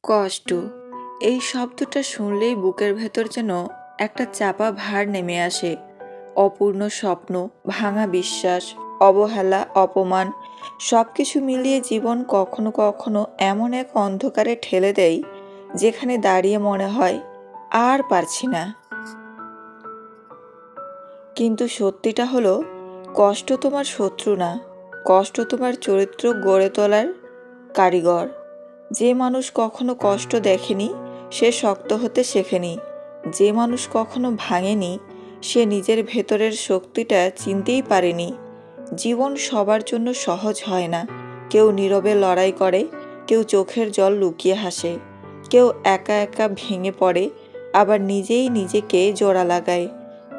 কষ্ট এই শব্দটা শুনলেই বুকের ভেতর যেন একটা চাপা ভার নেমে আসে। অপূর্ণ স্বপ্ন, ভাঙা বিশ্বাস, অবহেলা, অপমান সবকিছু মিলিয়ে জীবন কখনো কখনো এমন এক অন্ধকারে ঠেলে দেয় যেখানে দাঁড়িয়ে মনে হয় আর পারছি না। কিন্তু সত্যিটা হলো, কষ্ট তোমার শত্রু না, কষ্ট তোমার চরিত্র গড়ে তোলার কারিগর। যে মানুষ কখনো কষ্ট দেখেনি সে শক্ত হতে শেখেনি। যে মানুষ কখনো ভাঙেনি সে নিজের ভেতরের শক্তিটা চিনতেই পারেনি। জীবন সবার জন্য সহজ হয় না। কেউ নীরবে লড়াই করে, কেউ চোখের জল লুকিয়ে হাসে, কেউ একা একা ভেঙে পড়ে, আবার নিজেই নিজেকে জোড়া লাগায়।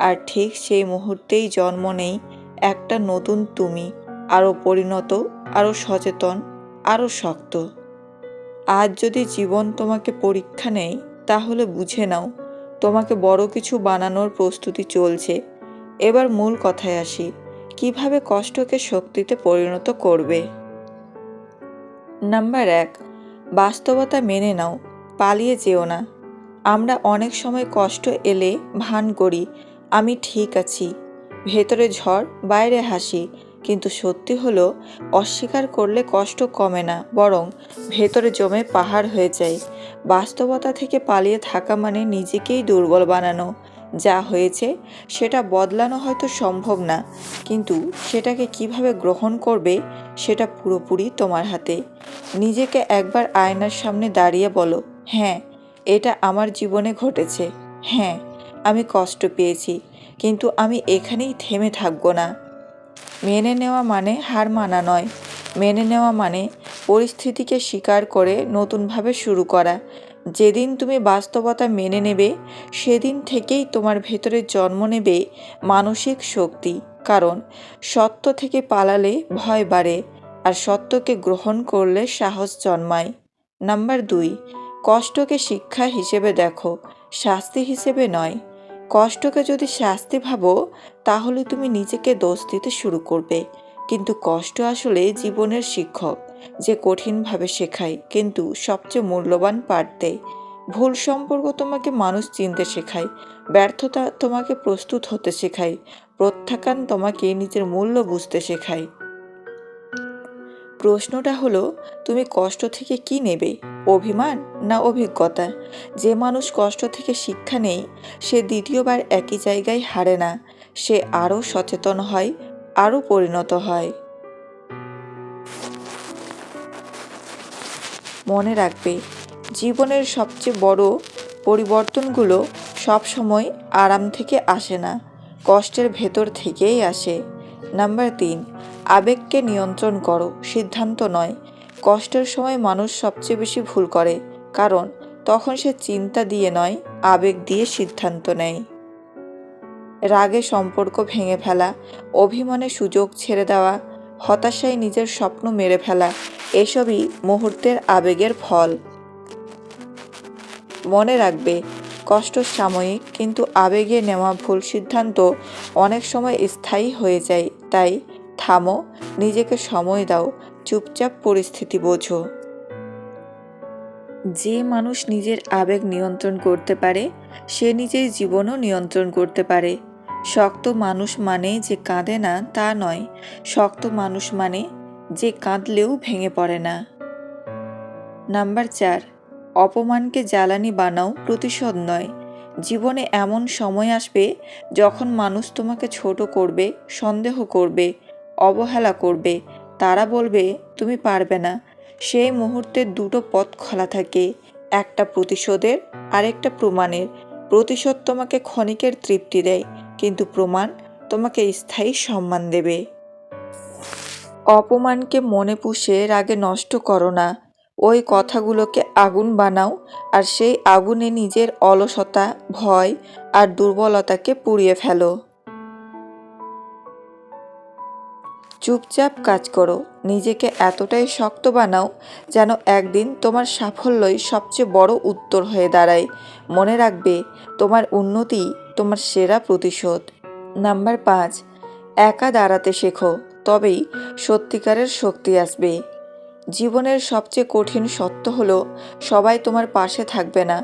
আর ঠিক সেই মুহূর্তেই জন্ম নেই একটা নতুন তুমি, আরও পরিণত, আরও সচেতন, আরও শক্ত। আজ যদি জীবন তোমাকে পরীক্ষা নেয় তাহলে বুঝে নাও তোমাকে বড় কিছু বানানোর প্রস্তুতি চলছে। এবার মূল কথায় আসি, কিভাবে কষ্টকে শক্তিতে পরিণত করবে। নাম্বার 1, বাস্তবতা মেনে নাও, পালিয়ে যেও না। আমরা অনেক সময় কষ্ট এলে ভান করি আমি ঠিক আছি, ভেতরে ঝড় বাইরে হাসি, কিন্তু সত্যি হলো অস্বীকার করলে কষ্ট কমে না, বরং ভেতরে জমে পাহাড় হয়ে যায়। বাস্তবতা থেকে পালিয়ে থাকা মানে নিজেকেই দুর্বল বানানো। যা হয়েছে সেটা বদলানো হয়তো সম্ভব না, কিন্তু সেটাকে কিভাবে গ্রহণ করবে সেটা পুরোপুরি তোমার হাতে। নিজেকে একবার আয়নার সামনে দাঁড়িয়ে বলো, হ্যাঁ, এটা আমার জীবনে ঘটেছে। হ্যাঁ, আমি কষ্ট পেয়েছি, কিন্তু আমি এখানেই থেমে থাকবো না। মেনে নেওয়া মানে হার মানা নয়। মেনে নেওয়া মানে পরিস্থিতিকে স্বীকার করে নতুনভাবে শুরু করা। যেদিন তুমি বাস্তবতা মেনে নেবে সেদিন থেকেই তোমার ভেতরে জন্ম নেবে মানসিক শক্তি। কারণ সত্য থেকে পালালে ভয় বাড়ে, আর সত্যকে গ্রহণ করলে সাহস জন্মায়। নাম্বার 2, কষ্টকে শিক্ষা হিসেবে দেখো, শাস্তি হিসেবে নয়। কষ্টকে যদি শাস্তি ভাবো তাহলে তুমি নিজেকে দোষ দিতে শুরু করবে। কিন্তু কষ্ট আসলে জীবনের শিক্ষক, যে কঠিনভাবে শেখায় কিন্তু সবচেয়ে মূল্যবান পাঠ দেয়। ভুল সম্পর্ক তোমাকে মানুষ চিনতে শেখায়, ব্যর্থতা তোমাকে প্রস্তুত হতে শেখায়, প্রত্যাখ্যান তোমাকে নিজের মূল্য বুঝতে শেখায়। প্রশ্নটা হলো, তুমি কষ্ট থেকে কি নেবে, অভিমান না অভিজ্ঞতা? যে মানুষ কষ্ট থেকে শিক্ষা নেই সে দ্বিতীয়বার একই জায়গায় হারে না, সে আরও সচেতন হয়, আরও পরিণত হয়। মনে রাখবে, জীবনের সবচেয়ে বড় পরিবর্তনগুলো সবসময় আরাম থেকে আসে না, কষ্টের ভেতর থেকেই আসে। নাম্বার 3, আবেগকে নিয়ন্ত্রণ করো, সিদ্ধান্ত নয়। কষ্টের সময় মানুষ সবচেয়ে বেশি ভুল করে, কারণ তখন সে চিন্তা দিয়ে নয়, আবেগ দিয়ে সিদ্ধান্ত নেয়। রাগে সম্পর্ক ভেঙে ফেলা, অভিমানে সুযোগ ছেড়ে দেওয়া, হতাশায় নিজের স্বপ্ন মেরে ফেলা, এসবই মুহূর্তের আবেগের ফল। মনে রাখবে, কষ্ট সাময়িক, কিন্তু আবেগে নেওয়া ভুল সিদ্ধান্ত অনেক সময় স্থায়ী হয়ে যায়। তাই থামো, নিজেকে সময় দাও, চুপচাপ পরিস্থিতি বোঝো। যে মানুষ নিজের আবেগ নিয়ন্ত্রণ করতে পারে সে নিজের জীবনও নিয়ন্ত্রণ করতে পারে। শক্ত মানুষ মানে যে কাঁদে না তা নয়, শক্ত মানুষ মানে যে কাঁদলেও ভেঙে পড়ে না। নাম্বার 4, অপমানকে জ্বালানি বানাও, প্রতিশোধ নয়। জীবনে এমন সময় আসবে যখন মানুষ তোমাকে ছোট করবে, সন্দেহ করবে, অবহেলা করবে। তারা বলবে তুমি পারবে না। সেই মুহূর্তে দুটো পথ খোলা থাকে, একটা প্রতিশোধের, আরেকটা প্রমাণের। প্রতিশোধ তোমাকে ক্ষণিকের তৃপ্তি দেয়, কিন্তু প্রমাণ তোমাকে স্থায়ী সম্মান দেবে। অপমানকে মনে পুষে রাগে নষ্ট করো না, ওই কথাগুলোকে আগুন বানাও, আর সেই আগুনে নিজের অলসতা, ভয় আর দুর্বলতাকে পুড়িয়ে ফেলো। চুপচাপ কাজ করো, নিজেকে এতটাই শক্ত বানাও যেন একদিন তোমার সাফল্যই সবচেয়ে বড় উত্তর হয়ে দাঁড়ায়। মনে রাখবে, তোমার উন্নতি তোমার সেরা প্রতিশোধ। নাম্বার 5, একা দাঁড়াতে শেখো, তবেই সত্যিকারের শক্তি আসবে। জীবনের সবচেয়ে কঠিন সত্য হলো সবাই তোমার পাশে থাকবে না।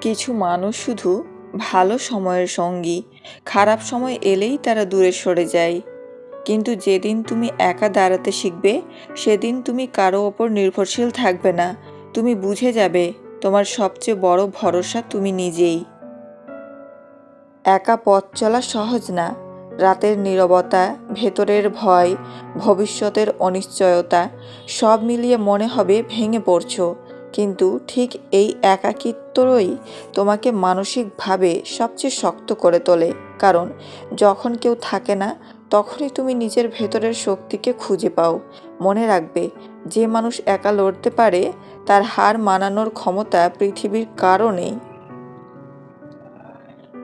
কিছু মানুষ শুধু ভালো সময়ের সঙ্গী, খারাপ সময় এলেই তারা দূরে সরে যায়। কিন্তু যেদিন তুমি একা দাঁড়াতে শিখবে, সেদিন তুমি কারো ওপর নির্ভরশীল থাকবে না। তুমি বুঝে যাবে তোমার সবচেয়ে বড় ভরসা তুমি নিজেই। একা পথ চলা সহজ না। রাতের নীরবতা, ভেতরের ভয়, ভবিষ্যতের অনিশ্চয়তা সব মিলিয়ে মনে হবে ভেঙে পড়ছো। কিন্তু ঠিক এই একাকিত্বই তোমাকে মানসিকভাবে সবচেয়ে শক্ত করে তোলে। কারণ যখন কেউ থাকে না, তখনই তুমি নিজের ভেতরের শক্তিকে খুঁজে পাও। মনে রাখবে, যে মানুষ একা লড়তে পারে তার হার মানানোর ক্ষমতা পৃথিবীর কারো নেই।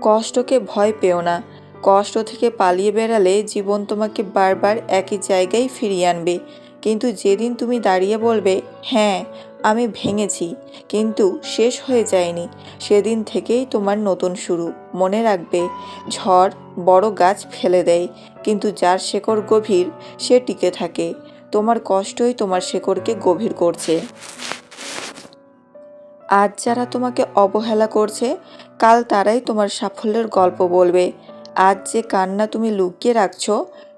কষ্টকে ভয় পেও না। কষ্ট থেকে পালিয়ে বেড়ালে জীবন তোমাকে বারবার একই জায়গায় ফিরিয়ে আনবে। কিন্তু যেদিন তুমি দাঁড়িয়ে বলবে, হ্যাঁ, আমি ভেঙেছি কিন্তু শেষ হয়ে যায়নি, সেদিন থেকেই তোমার নতুন শুরু। মনে রাখবে, ঝড় বড় গাছ ফেলে দেয়, কিন্তু যার শেকড় গভীর সে টিকে থাকে। তোমার কষ্টই তোমার শেকড়কে গভীর করছে। আজ যারা তোমাকে অবহেলা করছে, কাল তারাই তোমার সাফল্যের গল্প বলবে। আজ যে কান্না তুমি লুকিয়ে রাখছো,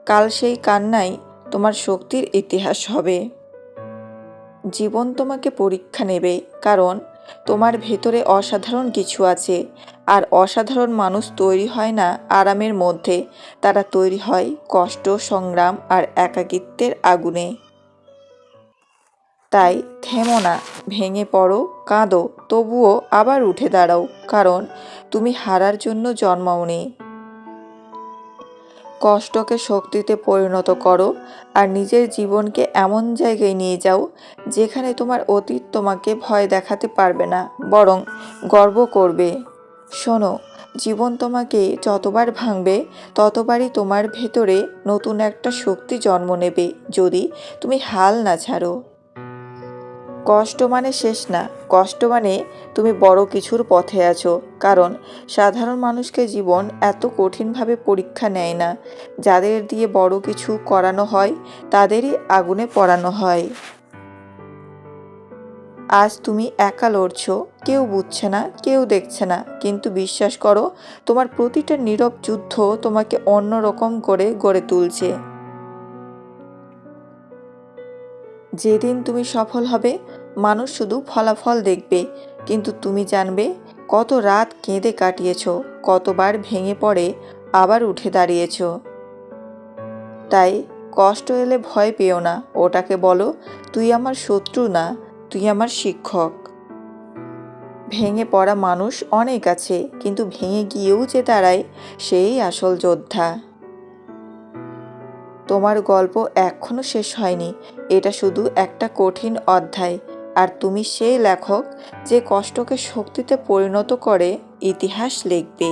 কাল সেই কান্নাই তোমার শক্তির ইতিহাস হবে। জীবন তোমাকে পরীক্ষা নেবে, কারণ তোমার ভেতরে অসাধারণ কিছু আছে। আর অসাধারণ মানুষ তৈরি হয় না আরামের মধ্যে, তারা তৈরি হয় কষ্ট, সংগ্রাম আর একাকিত্বের আগুনে। তাই থেমো না, ভেঙে পড়ো, কাঁদো, তবুও আবার উঠে দাঁড়াও, কারণ তুমি হারার জন্য জন্মাওনি। কষ্টকে শক্তিতে পরিণত করো আর নিজের জীবনকে এমন জায়গায় নিয়ে যাও যেখানে তোমার অতীত তোমাকে ভয় দেখাতে পারবে না, বরং গর্ব করবে। শোনো, জীবন তোমাকে যতবার ভাঙবে ততবারই তোমার ভেতরে নতুন একটা শক্তি জন্ম নেবে, যদি তুমি হাল না ছাড়ো। কষ্ট মানে শেষ না, কষ্ট মানে তুমি বড় কিছুর পথে আছো। কারণ সাধারণ মানুষকে জীবন এত কঠিনভাবে পরীক্ষা নেয় না। যাদের দিয়ে বড় কিছু করানো হয় তাদেরই আগুনে পোড়ানো হয়। আজ তুমি একা লড়ছো, কেউ বুঝছে না, কেউ দেখছে না, কিন্তু বিশ্বাস করো, তোমার প্রতিটা নীরব যুদ্ধ তোমাকে অন্যরকম করে গড়ে তুলছে। যেদিন তুমি সফল হবে, মানুষ শুধু ফলাফল দেখবে, কিন্তু তুমি জানবে কত রাত কেঁদে কাটিয়েছো, কতবার ভেঙে পড়ে আবার উঠে দাঁড়িয়েছো। তাই কষ্ট এলে ভয় পেও না, ওটাকে বলো, তুই আমার শত্রু না, তুই আমার শিক্ষক। ভেঙে পড়া মানুষ অনেক আছে, কিন্তু ভেঙে গিয়েও যে দাঁড়ায় সেই আসল যোদ্ধা। তোমার গল্প এখনো শেষ হয়নি, এটা শুধু একটা কঠিন অধ্যায়। আর তুমি সেই লেখক যে কষ্টকে শক্তিতে পরিণত করে ইতিহাস লিখবে।